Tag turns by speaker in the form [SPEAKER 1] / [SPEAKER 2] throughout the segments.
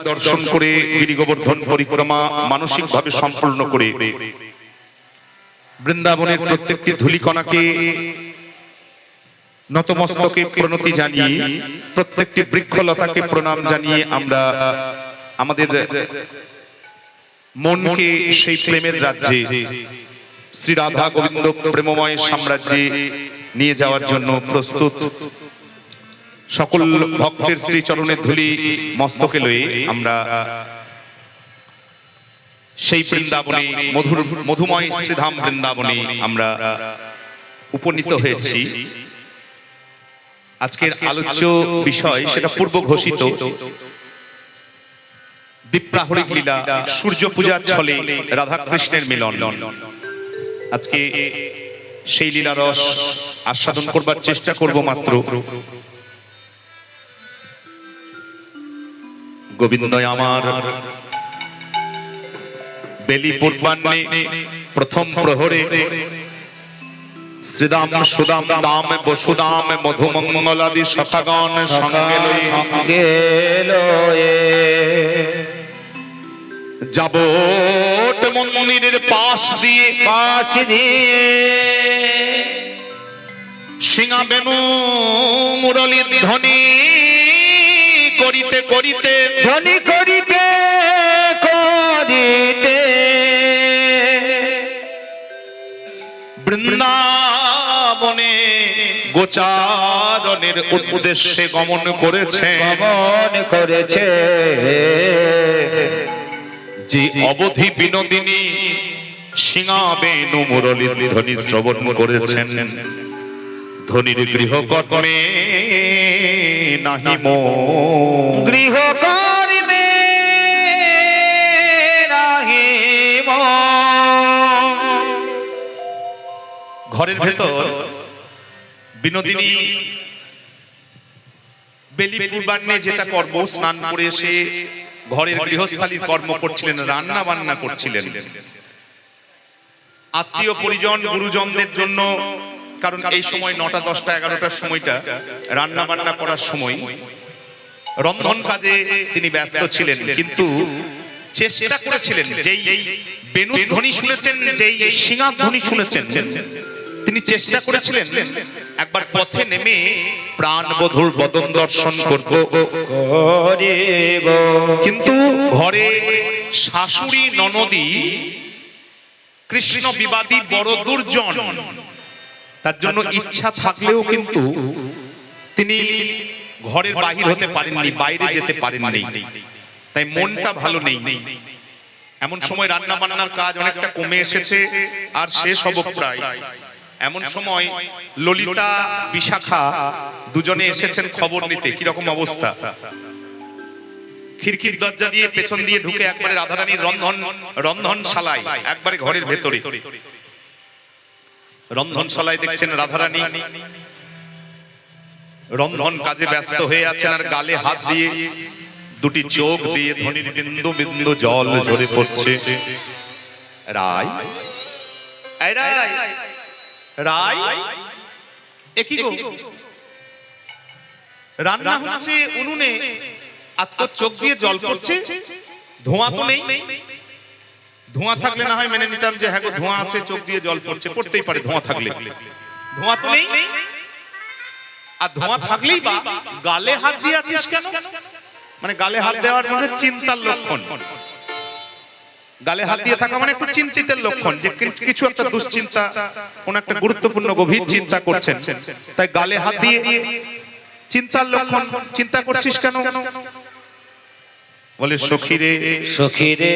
[SPEAKER 1] দর্শন করে গিরি গোবর্ধন পরিক্রমা মানসিকভাবে সম্পূর্ণ করে বৃন্দাবনের প্রত্যেকটি ধূলিকণাকে নতমস্তকে প্রণতি জানিয়ে, প্রত্যেকটি বৃক্ষলতাকে প্রণাম জানিয়ে আমরা আমাদের মনকে সেই প্রেমের রাজ্যে, শ্রী রাধা গোবিন্দ প্রেমময় সাম্রাজ্যে নিয়ে যাওয়ার জন্য প্রস্তুত। সকল ভক্তের শ্রীচরণের ধূলি মস্তকে লয়ে আমরা সেই বৃন্দাবনে, মধুময় শ্রীধাম বৃন্দাবনে আমরা উপনীত হয়েছি। আজকের আলোচ্য বিষয় সেটা পূর্ব ঘোষিত দীপ্রাহরিক লীলা, সূর্য পূজার ছলে রাধা কৃষ্ণের মিলন। আজকে সেই লীলা রস আস্বাদন করবার চেষ্টা করব মাত্র। গোবিন্দ আমার বেলি পূর্বাহ্নে প্রথম প্রহরে শ্রীদাম সুদাম দাম বসুদাম মধুমঙ্গলাদি সখাগণ সঙ্গে লয়ে যাবট মন্দিরের পাশ দিয়ে সিংহা বেনু মুরলীর ধ্বনি করিতে করিতে বৃন্দাবনে গোচারণের উদ্দেশ্যে গমন করেছে যে অবধি বিনোদিনী সিংহা বেনু মুরলীর ধ্বনি শ্রবণ করেছেন। ধ্বনির গৃহকর্মে নাহি মন, গৃহকর্মে নাহি মন। ঘরের ভেতর বিনোদিনী বেলি পূর্বাহ্নে যেটা কর্ম, স্নান করে এসে ঘরের গৃহস্থালীর কর্ম করছিলেন, রান্না বান্না করছিলেন আত্মীয় পরিজন গুরুজনদের জন্য। কারণ এই সময় 9টা 10টা 11টার সময়টা রান্না বান্না করার সময়, রন্ধন কাজে তিনি ব্যস্ত ছিলেন। কিন্তু চেষ্টা করেছিলেন, যেই বেনু ধ্বনি শুনেছেন, যেই সিংহা ধ্বনি শুনেছেন, তিনি চেষ্টা করেছিলেন একবার পথে নেমে প্রাণবধূর বদন দর্শন করব। কিন্তু ঘরে শাশুড়ি ননদী কৃষ্ণ বিবাদী বড় দুর্জন, তার জন্য ইচ্ছা থাকলেও কিন্তু তিনি ঘরের বাহির হতে পারেননি, বাইরে যেতে পারেননি, তাই মনটা ভালো নেই। এমন সময় রান্না বান্নার কাজ অনেকটা কমে এসেছে, আর শেষ হব প্রায়। এমন সময় ললিতা বিশাখা দুজনে এসেছেন খবর নিতে কিরকম অবস্থা। খিড়কির দরজা দিয়ে পেছন দিয়ে ঢুকে একবারে রাধারানীর রন্ধনশালায়, একবারে ঘরের ভেতরে রন্ধনশালায় দেখছেন রাধারানী রন্ধন কাজে ব্যস্ত হয়ে আছেন, আর গালে হাত দিয়ে দুটি চোখ দিয়ে ধ্বনির বিন্দু বিন্দু জল ঝরে পড়ছে। রায়, রায়, রায়, একই গো, রান্না হচ্ছে উনুনে, আর তোর চোখ দিয়ে জল পড়ছে, ধোঁয়া তো নেই। ধোঁয়া থাকলে না হয় মেনে নিতাম যে হ্যাঁ গো ধোঁয়া আছে, চোখ দিয়ে জল পড়ছে, পড়তেই পারে ধোঁয়া থাকলে। ধোঁয়া তো নেই, আর ধোঁয়া থাকলেই বা গালে হাত দিয়ে আছিস কেন? মানে গালে হাত দেওয়ার মধ্যে চিন্তার লক্ষণ। গালে হাত দিয়ে থাকা মানে একটু চিন্তিতের লক্ষণ, যে কিছু একটা দুশ্চিন্তা, কোন একটা গুরুত্বপূর্ণ গভীর চিন্তা করছেন, তাই গালে হাত দিয়ে চিন্তার লক্ষণ। চিন্তা করছিস কেন? বলে সখী রে, সখী রে।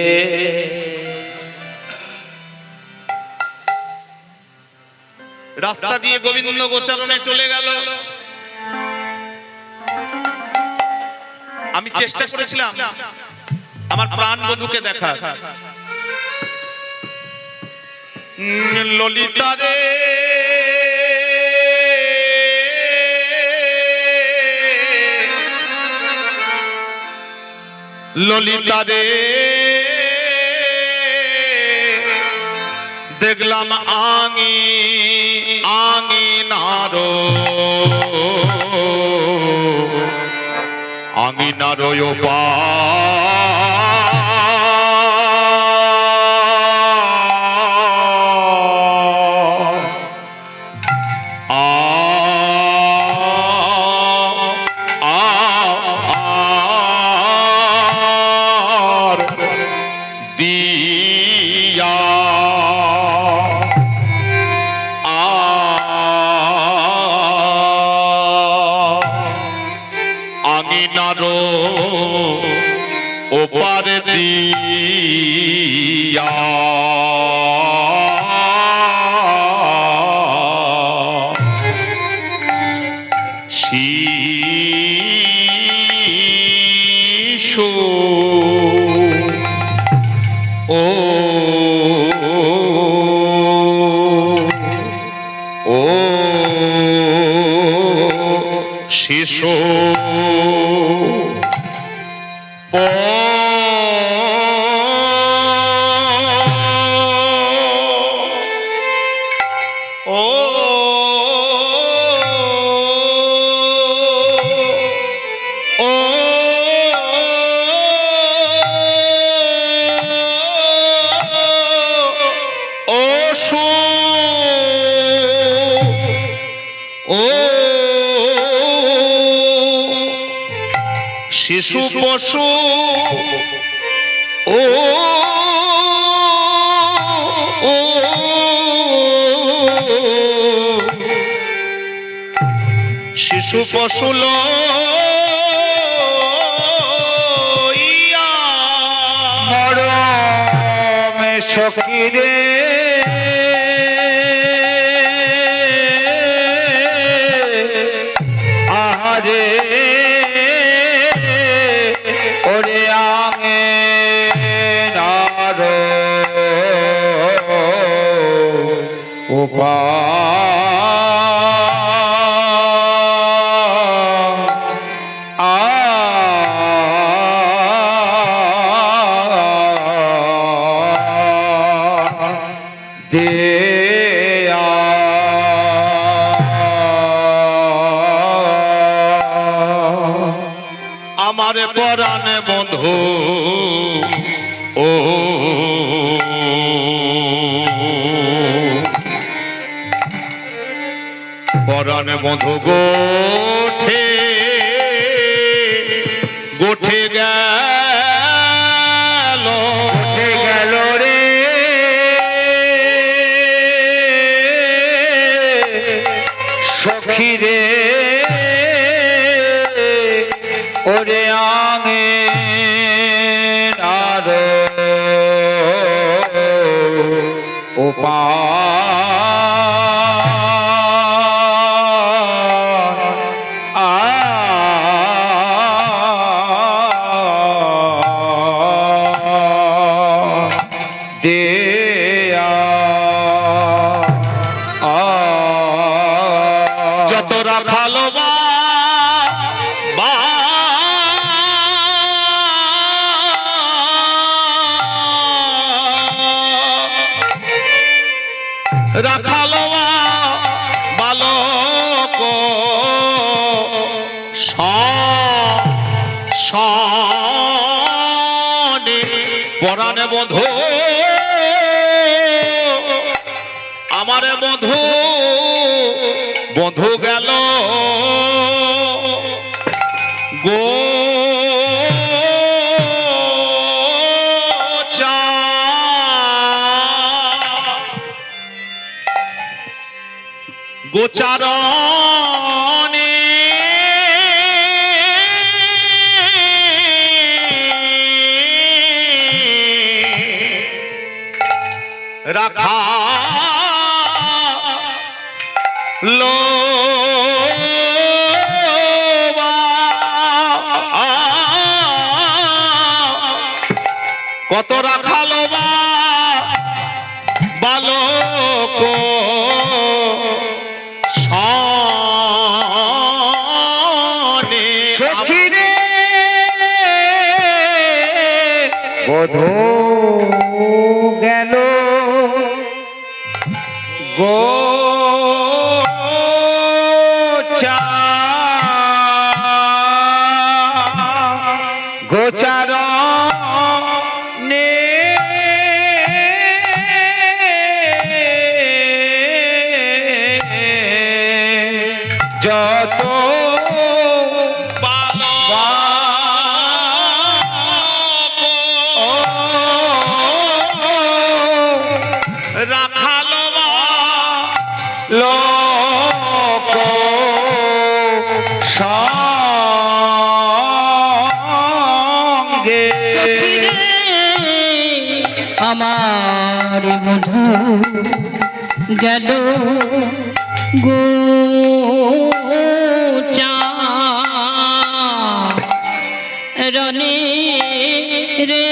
[SPEAKER 1] রাস্তা দিয়ে গোবিন্দ গোচারণে চলে গেল। আমি চেষ্টা করেছিলাম আমার প্রাণ বধূকে দেখা। ললিতা রে, ললিতা রে, দেখলাম আঙিনারো আঙিনারো ওপার দিয়া শিশু ও ও শিশু শিশু পশু ও শিশু পশু মরমে সখিরে আহারে ওরে আঙে নার উপা আমার পরাণ বন্ধু ও পরাণ বন্ধু গোঠে গোঠে গেল রে সখী রে ওরে আঙে আর উপা যত রাখালো রাখালো বালক সনে পরাণে বন্ধু আমারে বন্ধু বন্ধু গেল গো গোচারণে রাখা লো কত রাখালো বালক সখিরে বধূ গেল গোচার যত
[SPEAKER 2] আমার বধূ গেল গো রনে রে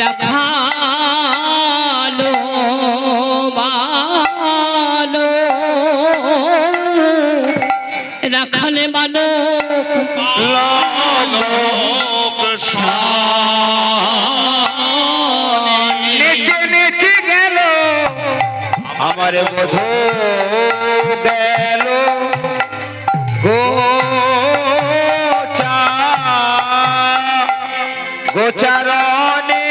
[SPEAKER 2] রাখালো বালো রাখালে বালো
[SPEAKER 3] নেচে নেচে গেল আমার বধূ গেল গোচারণে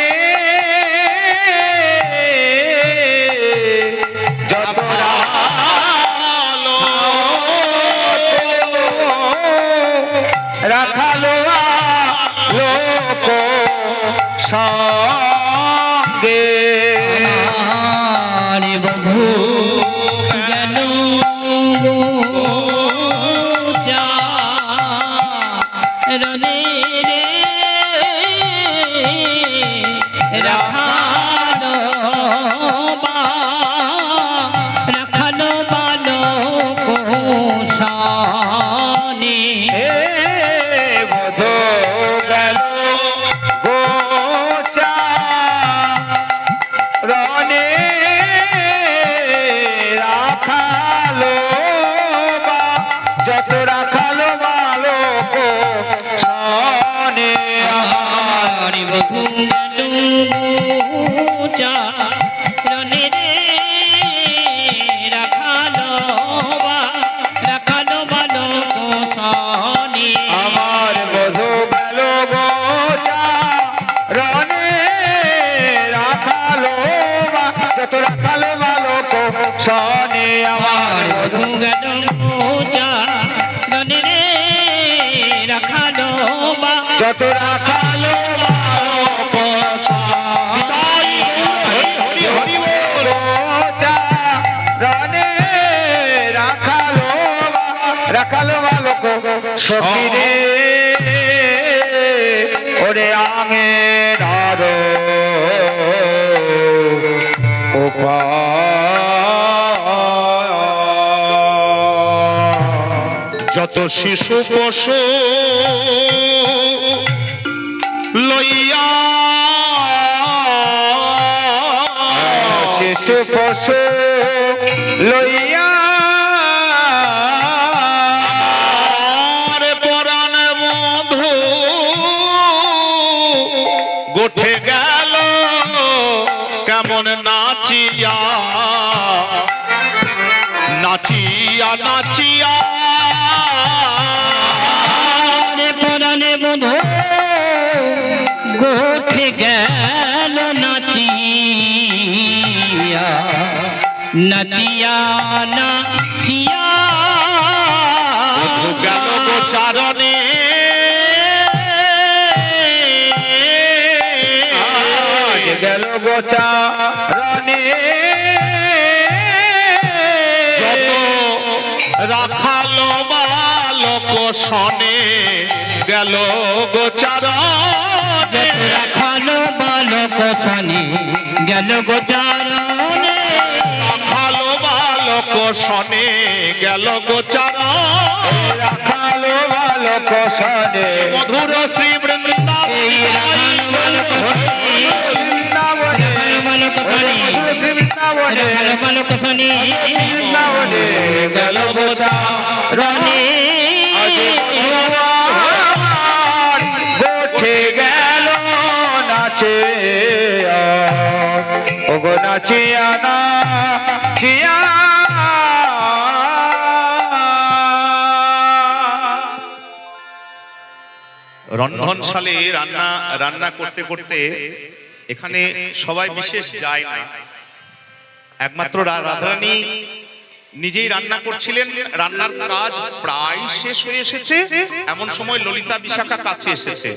[SPEAKER 3] যত রাখালো লোক সঙ্গে
[SPEAKER 2] বধূ গেল রনে রে রাখালো রাখালো বালো কোষানে
[SPEAKER 3] বধূ গেল গোচারণে রাখালো বা যত রাখালো বালক সনে
[SPEAKER 2] আমার বধূ গেল রনে রে রাখালো বালো কোষানে
[SPEAKER 3] আমার বধূ গেল গোচারণে রাখালো বা যত রাখালো বালক সনে আমার বধূ
[SPEAKER 2] বধূ গেল রনে রে রাখালো
[SPEAKER 3] যত রাখালো রনে রাখালো বালক সখিরে ওরে আঙে ধরো
[SPEAKER 1] যত শিশু পশু লইয়া
[SPEAKER 3] শিশু পশু লইয়া
[SPEAKER 1] পরাণ বধূ গোঠে গেল কেমন নাচিয়া নাচিয়া নাচিয়া
[SPEAKER 2] পরাণে বধূ গোঠে গেল নাচিয়া নাচিয়া নাচিয়া
[SPEAKER 1] গেল গোচারণে
[SPEAKER 3] গেল গোচারণে
[SPEAKER 1] রাখালো বালক সনে গেল গোচারণে
[SPEAKER 2] রাখালো বালক সনে গেল গোচারণে
[SPEAKER 1] রাখালো বালক সনে গেল গোচারণে
[SPEAKER 3] রাখালো বালক সনে
[SPEAKER 1] মধুর শ্রী বৃন্দাবন
[SPEAKER 2] বালক সনে
[SPEAKER 3] গেল গোচারণে গোঠে গেল নাচে ওগো নাচিয়া নাচিয়া
[SPEAKER 1] রন্ধনশালে রান্না করতে করতে এখানে সবাই বিশেষ যায় না, একমাত্র রাধারানী নিজেই রান্না করছিলেন। রান্নার কাজ প্রায় শেষ হয়ে এসেছে, এমন সময় ললিতা বিশাখা কাছে এসেছে।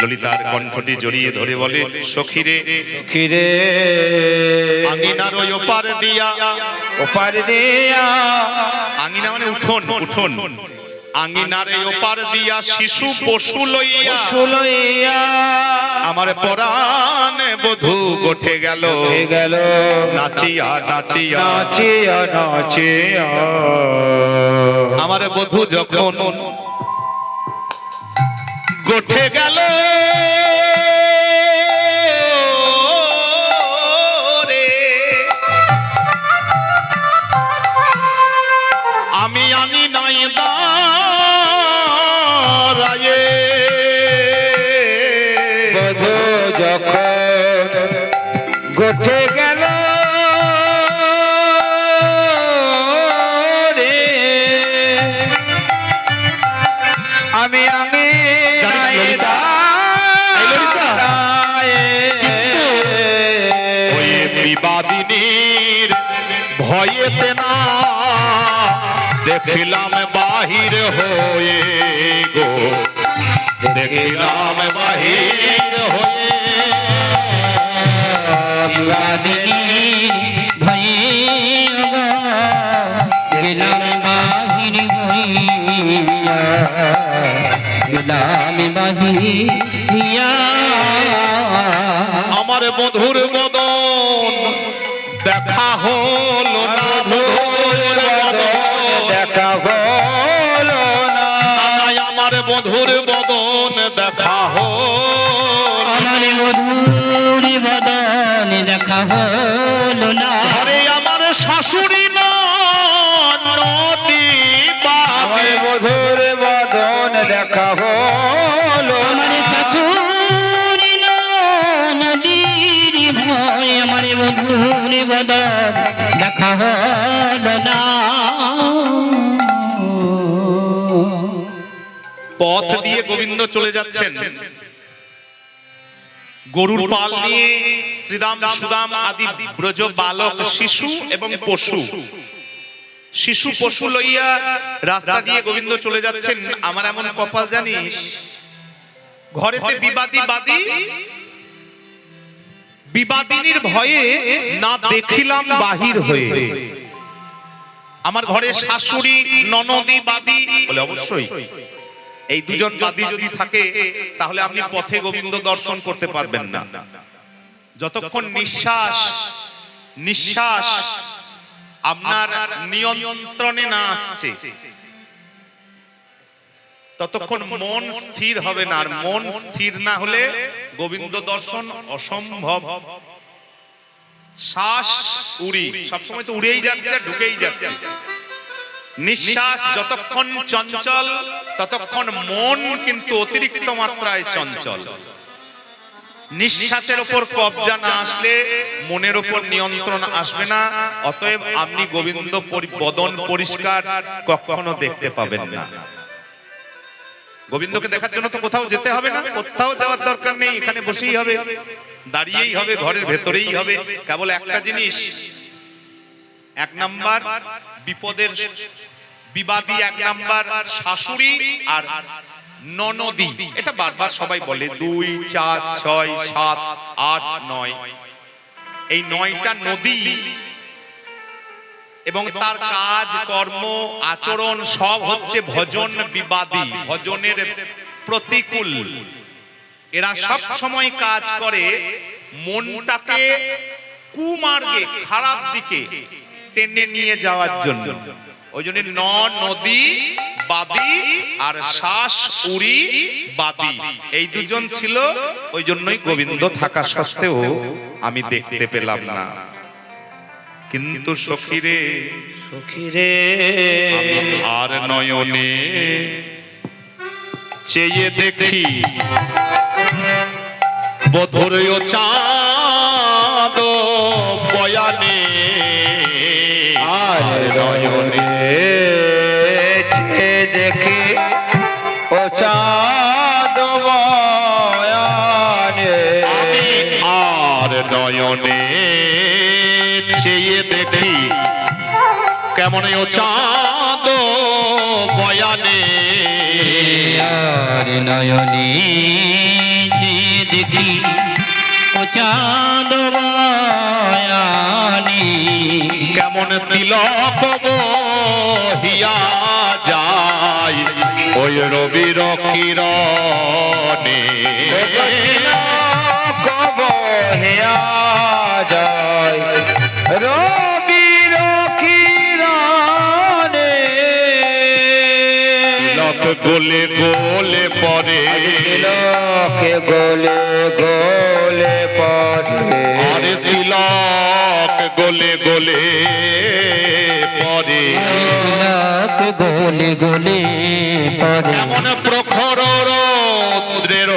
[SPEAKER 1] ললিতার কণ্ঠটি জড়িয়ে ধরে বলে, সখীরে
[SPEAKER 3] কিরে
[SPEAKER 1] আঙিনার ওই ওপার দিয়া,
[SPEAKER 3] ওপার দিয়া,
[SPEAKER 1] আঙিনা মানে উঠোন, উঠোন আঙিনারে ওপার দিয়া শিশু পশু লইয়া
[SPEAKER 3] সুলইয়া
[SPEAKER 1] আমার পরাণে বধূ গোঠে গেল
[SPEAKER 3] গেল
[SPEAKER 1] নাচিয়া নাচিয়া
[SPEAKER 3] নাচিয়া নাচিয়া
[SPEAKER 1] আমার বধূ যখন গোঠে গেল রে, আমি নাই দাঁড়ায়ে
[SPEAKER 3] বধূ যখন গোঠে গেল রে, আমি
[SPEAKER 1] জানিস ললিতা? এই ললিতা? ওই বিবাদিনীর ভয়েতে না দেখিলাম বাহির হয়ে গো, দেখিলাম বাহির হয়ে
[SPEAKER 2] বিবাদিনী ভয়ে গো গেলাম বাহির হইয়া, গেলাম বাহিয়া।
[SPEAKER 1] আমার মধুর বদন দেখা হলো না, মধুর বদন
[SPEAKER 3] দেখা হলো না,
[SPEAKER 1] নাই আমার মধুর বদন দেখা হলো
[SPEAKER 2] আমার মধুর বদন দেখা হলো না,
[SPEAKER 1] ঘরে আমার শাশুড়ি নদী
[SPEAKER 3] আমার মধুর বদন দেখা হলো
[SPEAKER 2] আমার শাশুড়ি নদীর ভয়, আমার মধুর বদন দেখা হলো না।
[SPEAKER 1] পথ দিয়ে গোবিন্দ চলে যাচ্ছেন গরুর পাল নিয়ে, শ্রীদাম সুদাম আদি ব্রজ বালক শিশু এবং পশু, শিশু পশু লইয়া রাস্তা দিয়ে গোবিন্দ চলে যাচ্ছেন। আমার এমন কপাল জানিস, ঘরেতে বিবাদিনীর ভয়ে না দেখিলাম বাহির হয়ে। আমার ঘরে শাশুড়ি ননদি বাদী বলে, অবশ্যই এই দুজন বাদী যদি থাকে তাহলে আপনি পথে গোবিন্দ দর্শন করতে পারবেন না। যতক্ষণ নিঃশ্বাস আপনার নিয়ন্ত্রণে না আসছে ততক্ষণ মন স্থির হবে না, আর মন স্থির না হলে গোবিন্দ দর্শন অসম্ভব। শ্বাস উড়ি সবসময় তো উড়েই যাচ্ছে, ঢুকেই যাচ্ছে। নিঃশ্বাস যতক্ষণ চঞ্চল ততক্ষণ মন কিন্তু অতিরিক্ত মাত্রায় চঞ্চল। নিঃশ্বাসের উপর কবজা না আসলে মনের উপর নিয়ন্ত্রণ আসবে না। অতএব আপনি গোবিন্দ বদন পরিষ্কার কখনো দেখতে পাবেন না। গোবিন্দকে দেখার জন্য তো কোথাও যেতে হবে না, কোথাও যাওয়ার দরকার নেই, এখানে বসেই হবে, দাঁড়িয়েই হবে, ঘরের ভেতরেই হবে। কেবল একটা জিনিস, এক নাম্বার বিপদের বিবাদী, এক নাম্বার শাশুড়ি আর ননদী। এটা বারবার সবাই বলে, 2, 4, 6, 7, 8, 9, এই 9টা নদী এবং তার কাজ কর্ম আচরণ সব হচ্ছে ভজন বিবাদী, ভজনের প্রতিকূল। এরা সব সময় কাজ করে মনটাকে কুমার্গে, খারাপ দিকে টেনে নিয়ে যাওয়ার জন্য। ওই জন্য নদী বাদী আর শ্বাস উড়ি বাদী, এই দুজন ছিল। ওই জন্যই গোবিন্দ থাকা সত্ত্বেও আমি দেখতে পেলাম না। কিন্তু সখীরে আমি আর নয়নে চেয়ে দেখি বধুর চাঁদ বয়ানে,
[SPEAKER 3] আর নয়নে চেয়ে দেখি ও চাঁদ বয়ানে,
[SPEAKER 1] আমি আর নয়নে চেয়ে দেখি কেমন ও চাঁদ বয়ানে,
[SPEAKER 2] আর নয়নে যে দেখি ও চাঁদ বয়ানে,
[SPEAKER 1] কেমন তিলক বহিয়া যায় ওই রবির কিরণে
[SPEAKER 3] কবহিয়া যায় রবির কিরণে
[SPEAKER 1] তিলক গোলে গোলে পরে
[SPEAKER 3] তিলকে গোলে গোলে পড়ে
[SPEAKER 1] আরে তিলক গোলে গোলে পরে
[SPEAKER 2] তিলক গোলে গোলে পরে
[SPEAKER 1] এমন প্রখর রৌদ্রের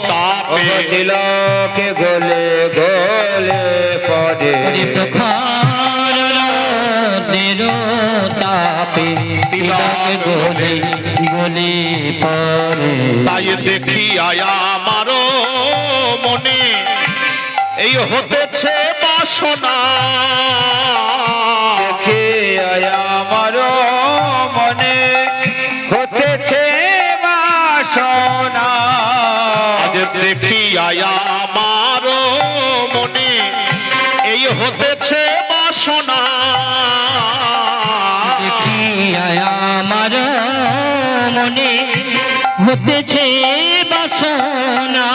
[SPEAKER 1] তাপে
[SPEAKER 3] তিলকে গোলে গোলে পড়ে
[SPEAKER 2] প্রখর রৌদ্রের তাপে তিলক গোলে গোলে পরে
[SPEAKER 1] তাই দেখি আয়া আমার মনে এই হতেছে বাসনা
[SPEAKER 3] দেখে আমার মনে হতেছে বাসনা
[SPEAKER 1] আজ দেখি আয়া আমার মনে এই হতেছে বাসনা
[SPEAKER 2] আমার মনে হতেছে বাসনা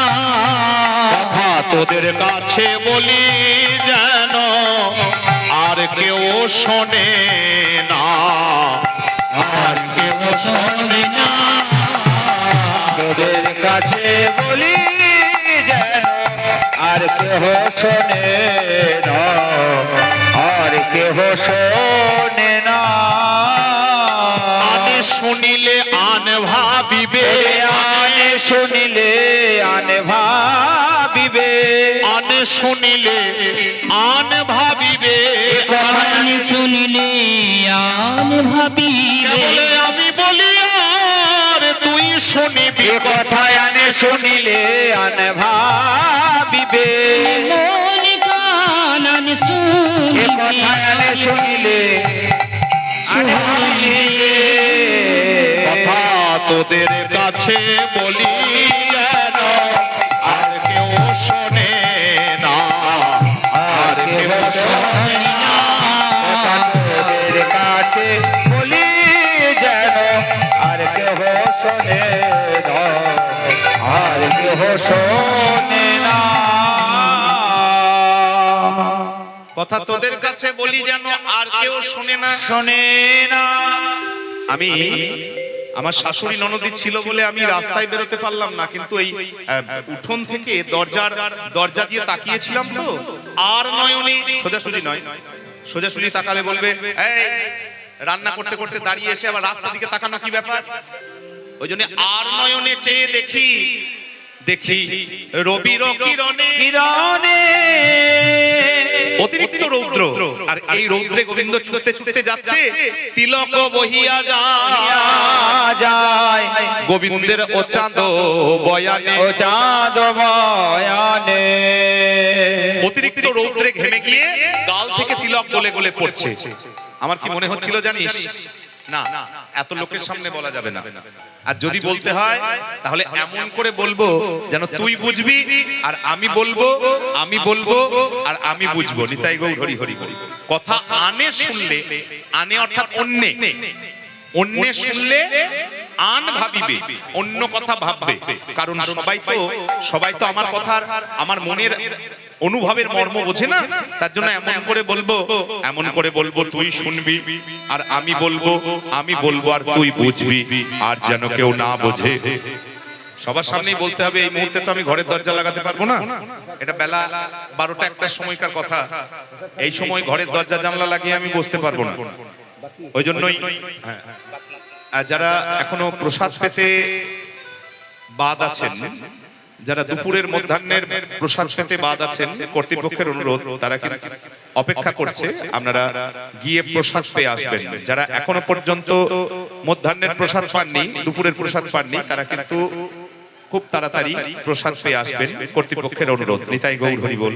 [SPEAKER 1] কথা তোদের কাছে বলি যেন আর কেউ শোনে না আর কেউ শোনে না
[SPEAKER 3] তোদের কাছে বলি যেন আর কেহ শোনে না আর কেহ শোনে না
[SPEAKER 1] আনে শুনিলে আন ভাবিবে
[SPEAKER 3] আনে শুনিলে আনে ভাবিবে
[SPEAKER 1] আনে শুনিলে আন ভাবিবে
[SPEAKER 2] গান শুনিলে আন ভাবিবে
[SPEAKER 1] বলে আমি বলি আর তুই শুনিবি
[SPEAKER 3] এ কথায় আনে শুনিলে আনে ভাবিবে
[SPEAKER 2] মন গান আন
[SPEAKER 3] এ
[SPEAKER 2] শুনিবে
[SPEAKER 3] কথায় আনে শুনিলে আনে ভাবিবে
[SPEAKER 1] কথা তোদের কাছে বলি যেন আর কেউ শোনে না আর কেউ শোনে না
[SPEAKER 3] তোদের কাছে বলি যেন আর কেহ শোনে না আর কেহ শোনে না
[SPEAKER 1] কথা তোদের কাছে বলি যেন আর কেউ শোনে না
[SPEAKER 3] শোনে না
[SPEAKER 1] আমি আমার শাশুড়ি ননদি ছিল বলে আমি রাস্তায় বেরোতে পারলাম না, কিন্তু এই উঠোন থেকে দরজা দিয়ে তাকিয়েছিলাম তো, আর নয়নে সোজাসুজি নয়, সোজাসুজি তাকালে বলবে এই রান্না করতে করতে দাঁড়িয়ে এসে আবার রাস্তার দিকে তাকানো কি ব্যাপার? ওই জন্য আর নয়নে চেয়ে দেখি রবির কিরণে
[SPEAKER 3] কিরণে
[SPEAKER 1] অতিরিক্ত রৌদ্র, আর এই রৌদ্রে গোবিন্দ ছুটতে ছুটতে যাচ্ছে, তিলক বহিয়া
[SPEAKER 3] যায়
[SPEAKER 1] গোবিন্দের ও চাঁদ বয়ানে
[SPEAKER 3] ও চাঁদ বয়ানে
[SPEAKER 1] অতিরিক্ত রৌদ্রে ঘেমে গিয়ে গাল থেকে তিলক গলে গলে পড়ছে। আমার কি মনে হচ্ছিল জানিস? না, এত লোকের সামনে বলা যাবে না, আর যদি বলতে হয় তাহলে এমন করে বলবো যেন তুই বুঝবি আর আমি বলবো আর আমি বুঝবো। নিতাই গৌর হরি হরি হরি। কথা আনে শুনলে, আনে অর্থাৎ অন্যে শুনলে আন ভাবিবে, অন্য কথা ভাববে, কারণ সবাই তো আমার কথার আমার মনের অনুভবের মর্ম বোঝে না, তার জন্য এমন করে বলবো তুই শুনবি আর আমি বলবো আর তুই বুঝবি, আর যেন কেউ না বোঝে। সবার সামনেই বলতে হবে। এই মুহূর্তে তো আমি ঘরের দরজা লাগাতে পারবো না, এটা বেলা 12টা 1টার সময়কার কথা। এই সময় ঘরের দরজা জানলা লাগিয়ে আমি বসতে পারবো না। ওই জন্যই যারা এখনো প্রসাদ পেতে বাদ আছেন, যারা দুপুরের মধ্যাহ্নের প্রসাদ পেতে বাদ আছেন, কর্তৃপক্ষের অনুরোধ, তারা কিন্তু অপেক্ষা করছে, আপনারা গিয়ে প্রসাদ পেয়ে আসবেন। যারা এখনো পর্যন্ত মধ্যাহ্নের প্রসাদ পাননি, দুপুরের প্রসাদ পাননি, তারা কিন্তু খুব তাড়াতাড়ি প্রসাদ পেয়ে আসবেন, কর্তৃপক্ষের অনুরোধ। নিতাই গৌর হরি বল।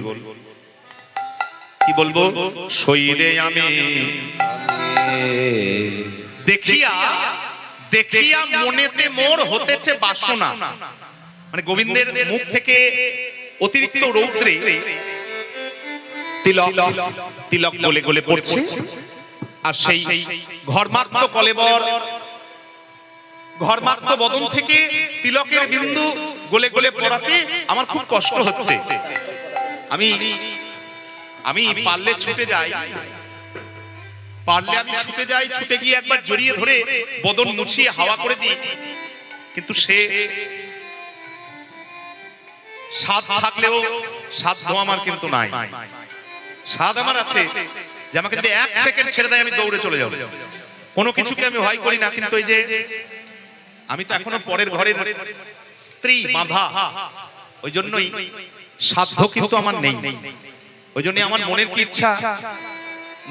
[SPEAKER 1] কি বলবো? শরীরে আমি দেখিয়া মনেতে মোর হতেছে বাসনা, মানে গোবিন্দের মুখ থেকে অতিরিক্ত রৌদ্রে তিলক গলে গলে পড়ছে, আর সেই ঘর্মাত্ম কলেবর ঘরমাত্র বদন থেকে তিলকের বিন্দু গলে গলে পড়াতে আমার খুব কষ্ট হচ্ছে। আমি আমি পারলে ছুটে যাই, ছুটে গিয়ে একবার জড়িয়ে ধরে বদন মুছিয়ে হাওয়া করে দিই, কিন্তু সে সাধ থাকলেও সাধ্য আমার কিন্তু নাই। সাধ আমার আছে যে আমাকে যদি 1 সেকেন্ড ছেড়ে দেয় আমি দৌড়ে চলে যাব, কোনো কিছুকে আমি ভয় করি না। কিন্তু এই যে আমি তো এখনো পরের ঘরের স্ত্রী বাঁধা, ওই জন্যই সাধ্য কিন্তু আমার নেই। ওই জন্য আমার মনের কি ইচ্ছা,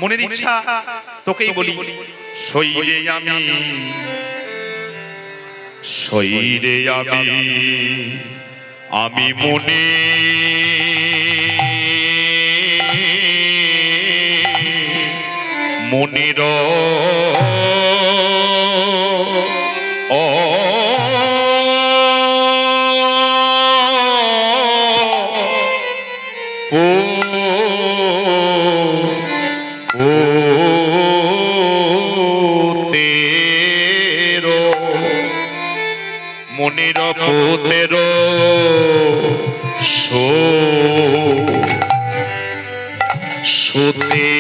[SPEAKER 1] মনের ইচ্ছা তোকেই বলি, সইরে আমি, সইরে আমি মনে মনের মনের পোতের সোতে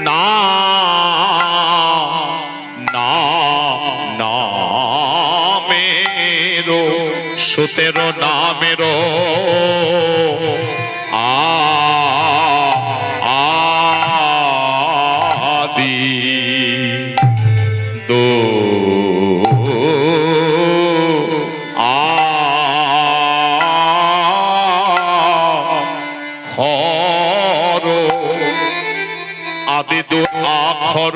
[SPEAKER 1] না না নামেরো সোতেরো নামেরো আদি দু আখর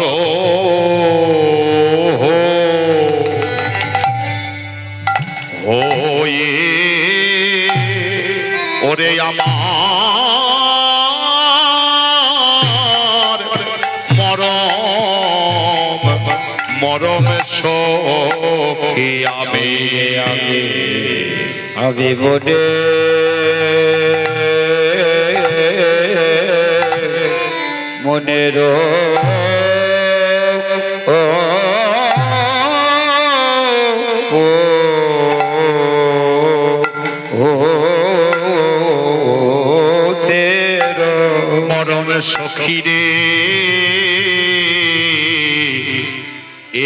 [SPEAKER 1] হয়ে ওরে আমার মরম মরম সখী আবে আবে
[SPEAKER 3] আবে বনে মনের
[SPEAKER 1] মরম সখী রে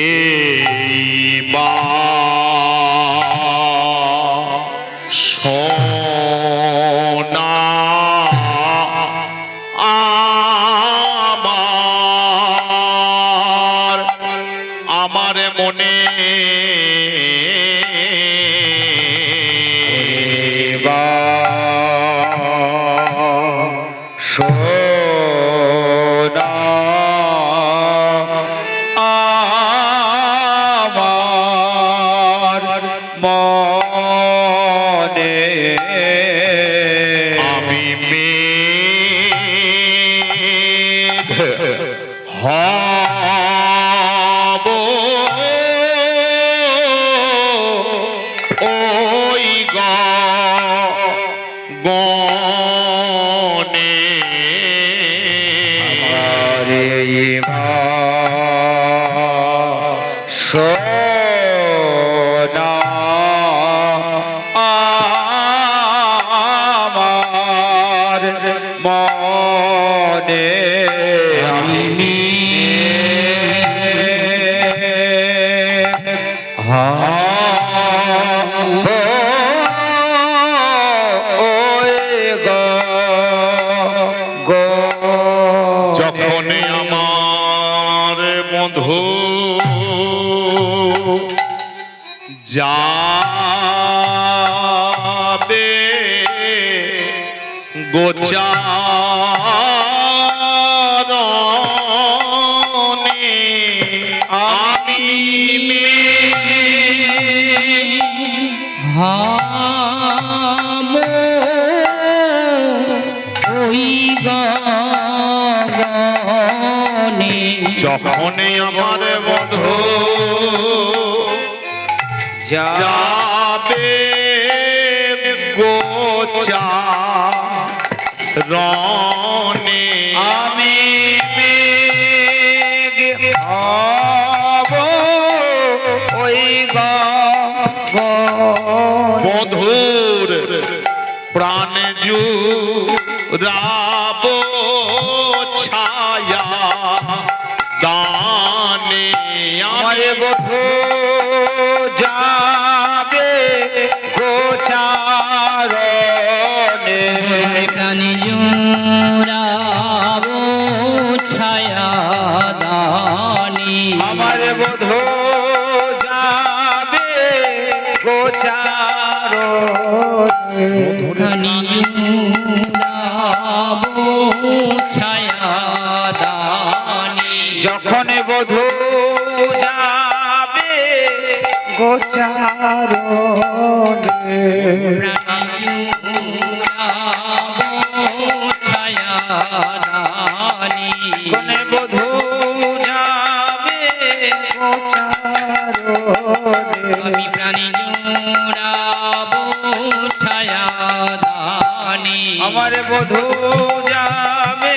[SPEAKER 1] এইবা সোনা আমার মনে
[SPEAKER 3] সোনা আমার মনে
[SPEAKER 1] আমি মেঘ হব ওই গনে
[SPEAKER 3] সোনা আমার মনে আমি
[SPEAKER 1] যখন আমার বন্ধু যাবে গোচারণে আমি
[SPEAKER 2] ওই গগনে
[SPEAKER 1] যখন আমার বন্ধু যাবে গোচারণে
[SPEAKER 3] বধূ যাবে গোচারণে
[SPEAKER 2] প্রাণী জুড়াবো ছায়া দানি
[SPEAKER 3] আমার বধূ যাবে গোচারণে
[SPEAKER 2] প্রাণী জুড়াবো ছায়া দানি
[SPEAKER 3] যখন বধূ যাবে গোচারণে
[SPEAKER 2] প্রাণী জুড়াবো ছায়া দানি
[SPEAKER 3] কোনে বধূ যাবে গোচারণে
[SPEAKER 2] আমি প্রাণী জুড়াবো ছায়া দানি
[SPEAKER 3] আমার বধূ যাবে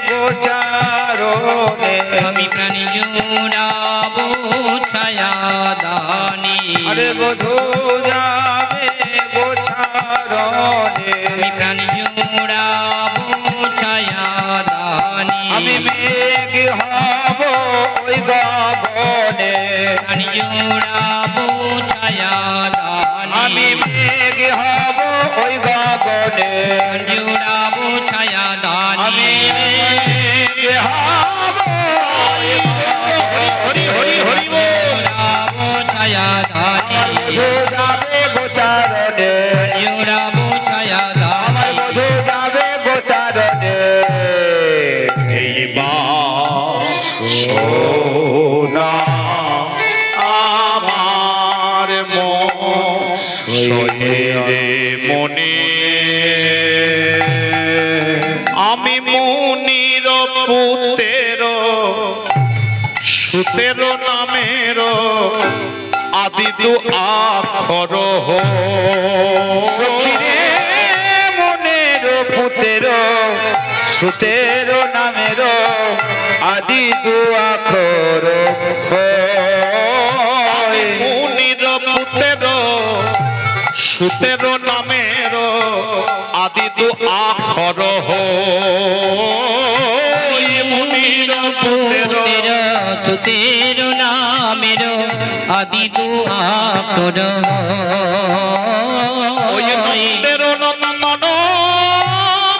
[SPEAKER 3] গোচারণে
[SPEAKER 2] আমি প্রাণী জুড়াবো ছায়া দানি
[SPEAKER 3] আরে বধূ যাবে গোচারণে
[SPEAKER 2] আমি প্রাণী জুড়াবো ছায়া দানি
[SPEAKER 3] আমি মেঘ হব ওই গগনে
[SPEAKER 2] প্রাণী জুড়াবো ছায়া দানি
[SPEAKER 3] আমি মেঘ হব ওই গগনে
[SPEAKER 2] জুড়াবো ছায়া দানি
[SPEAKER 3] আমি মেঘ হব হরি হরি হরি বল
[SPEAKER 2] জুড়াবো ছায়া দানি
[SPEAKER 3] বধূ যাবে গোচারণে
[SPEAKER 2] জুড়াবো ছায়া
[SPEAKER 3] আমার
[SPEAKER 2] দানি
[SPEAKER 3] বধূ যাবে গোচারণে
[SPEAKER 1] এইবার সোনা আমার মনে মনে আমি মুনির পুতের সুতের নামের আদি দু আখর
[SPEAKER 3] সখিরে মনের পুতের সুতের নামের আদি দুয়াখর
[SPEAKER 1] মুনির পুতের সুতের নামের আদি দু আখর মুনির পুতের
[SPEAKER 2] সুতের নামের আদি দু আখর
[SPEAKER 1] ওই নন্দের নন্দন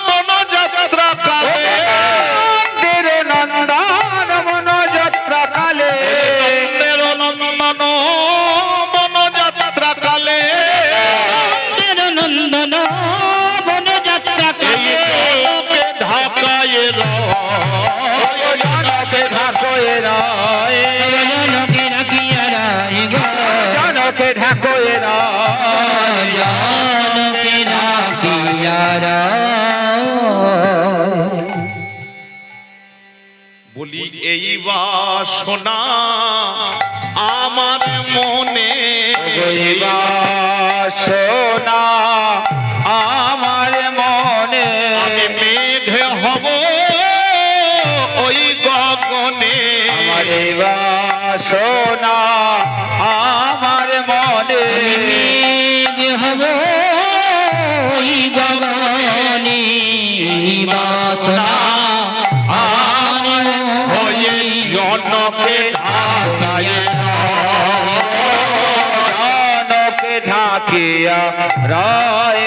[SPEAKER 1] বনযাত্রা কালে
[SPEAKER 3] দের নন্দন মন যাত্রা কালে
[SPEAKER 1] নন্দের নন্দন বনযাত্রা কালে
[SPEAKER 2] নন্দন বন যাত্রা কালে
[SPEAKER 1] ঢাকায়
[SPEAKER 3] জনকে ঢাকয়ে রায়
[SPEAKER 2] জনকে রাখিয়া রায় গো
[SPEAKER 3] জনকে ঢাকয়ে রায়
[SPEAKER 2] জনকে রাখিয়া রায়
[SPEAKER 1] বলি এই বাসনা আমার মনে
[SPEAKER 3] সোনা আমার মনে
[SPEAKER 1] আমি মেঘে হব ওই গগনে
[SPEAKER 3] আমার সোনা আমার মনে
[SPEAKER 2] মেঘ হব ওই গগনে বাসনা
[SPEAKER 1] হয়ে জনকে ঢাকায়
[SPEAKER 3] জনকে ঢাকিয়া রায়